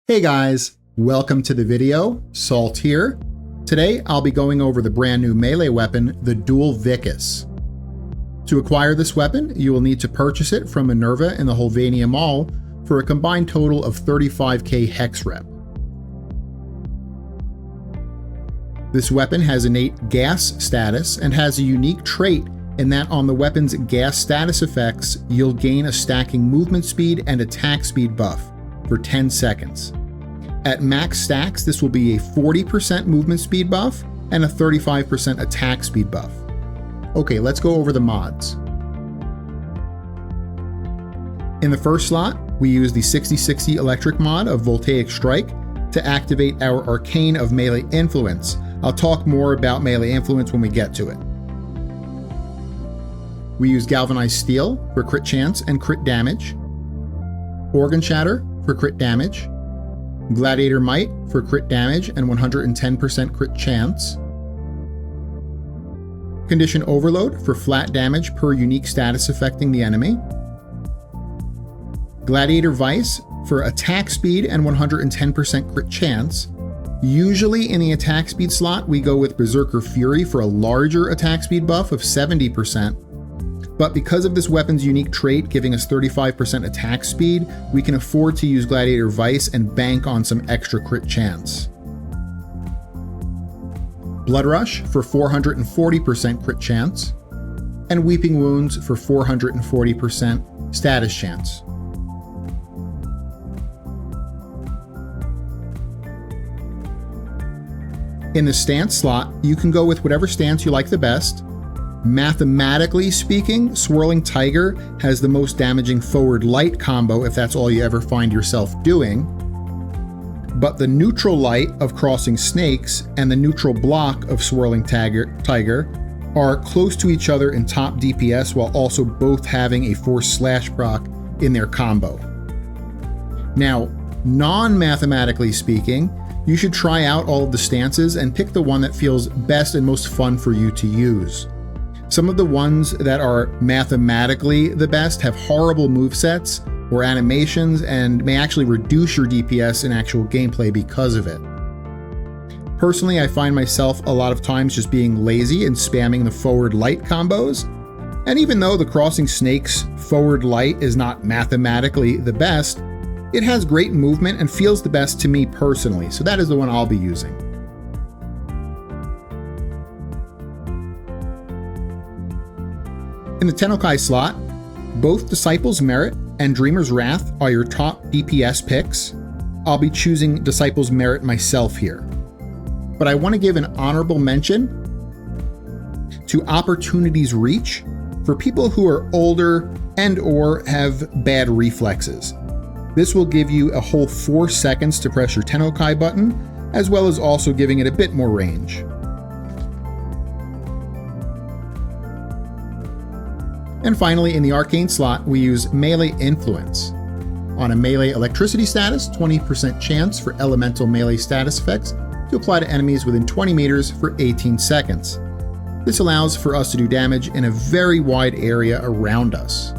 Hey guys, welcome to the video. Salt here. Today I'll be going over the brand new melee weapon, the Dual Viciss. To acquire this weapon, you will need to purchase it from Minerva in the Hulvania Mall for a combined total of 35k hex rep. This weapon has innate gas status and has a unique trait in that on the weapon's gas status effects, you'll gain a stacking movement speed and attack speed buff for 10 seconds. At max stacks, this will be a 40% movement speed buff and a 35% attack speed buff. Okay, let's go over the mods. In the first slot, we use the 6060 electric mod of Voltaic Strike to activate our Arcane of Melee Influence. I'll talk more about Melee Influence when we get to it. We use Galvanized Steel for crit chance and crit damage, Organ Shatter for crit damage, Gladiator Might for crit damage and 110% crit chance, Condition Overload for flat damage per unique status affecting the enemy, Gladiator Vice for attack speed and 110% crit chance. Usually in the attack speed slot, we go with Berserker Fury for a larger attack speed buff of 70%. But because of this weapon's unique trait giving us 35% attack speed, we can afford to use Gladiator Vice and bank on some extra crit chance. Blood Rush for 440% crit chance, and Weeping Wounds for 440% status chance. In the stance slot, you can go with whatever stance you like the best. Mathematically speaking, Swirling Tiger has the most damaging forward light combo if that's all you ever find yourself doing. But the neutral light of Crossing Snakes and the neutral block of Swirling Tiger are close to each other in top DPS while also both having a Force Slash proc in their combo. Now, non-mathematically speaking, you should try out all of the stances and pick the one that feels best and most fun for you to use. Some of the ones that are mathematically the best have horrible movesets or animations and may actually reduce your DPS in actual gameplay because of it. Personally, I find myself a lot of times just being lazy and spamming the forward light combos. And even though the Crossing Snakes forward light is not mathematically the best, it has great movement and feels the best to me personally, so that is the one I'll be using. In the Tennokai slot, both Disciple's Merit and Dreamer's Wrath are your top DPS picks. I'll be choosing Disciple's Merit myself here. But I want to give an honorable mention to Opportunity's Reach for people who are older and/or have bad reflexes. This will give you a whole 4 seconds to press your Tennokai button, as well as also giving it a bit more range. And finally, in the Arcane slot, we use Melee Influence. On a melee electricity status, 20% chance for elemental melee status effects to apply to enemies within 20 meters for 18 seconds. This allows for us to do damage in a very wide area around us.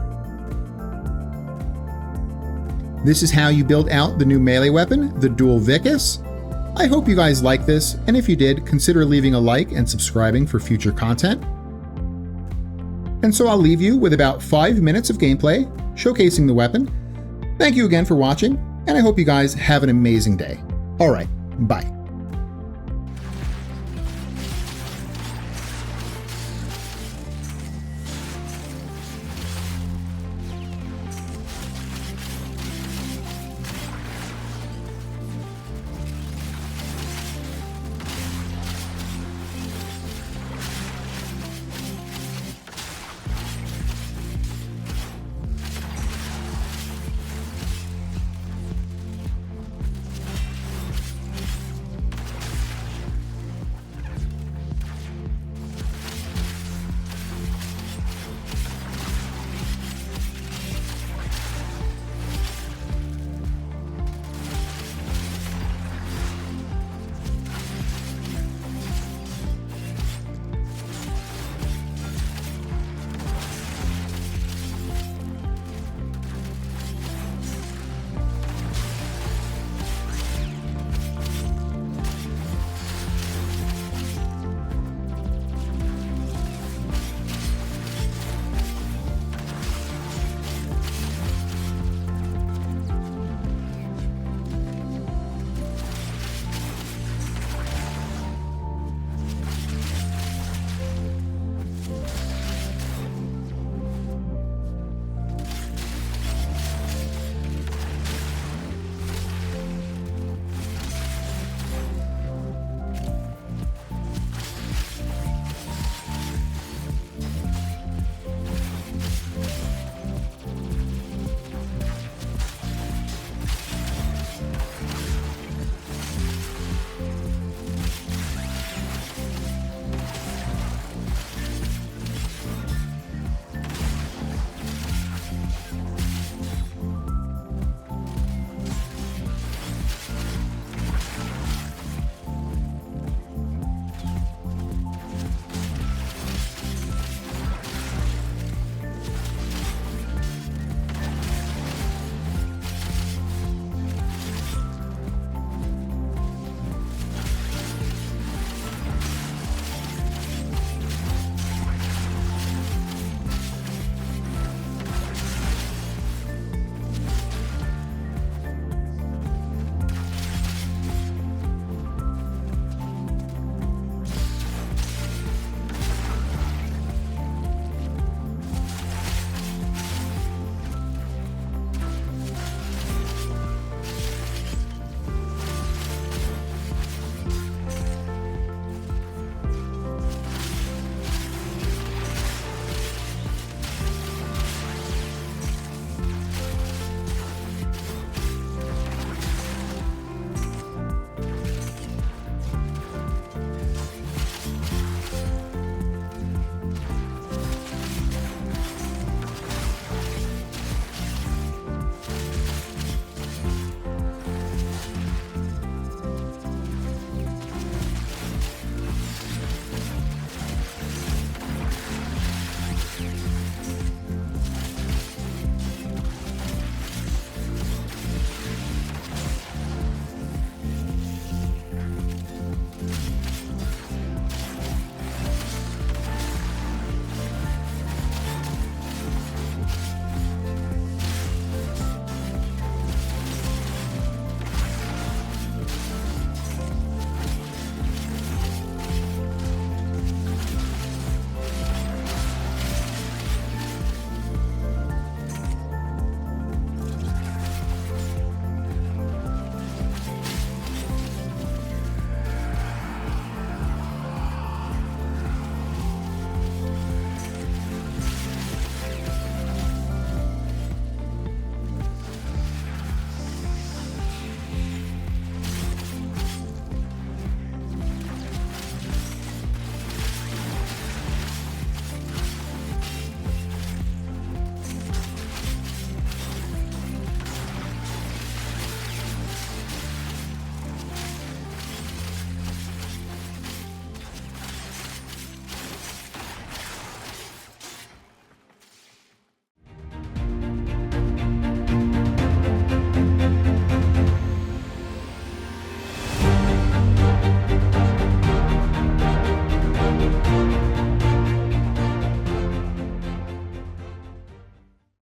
This is how you build out the new melee weapon, the Dual Viciss. I hope you guys like this, and if you did, consider leaving a like and subscribing for future content. And so I'll leave you with about 5 minutes of gameplay showcasing the weapon. Thank you again for watching, and I hope you guys have an amazing day. All right, bye.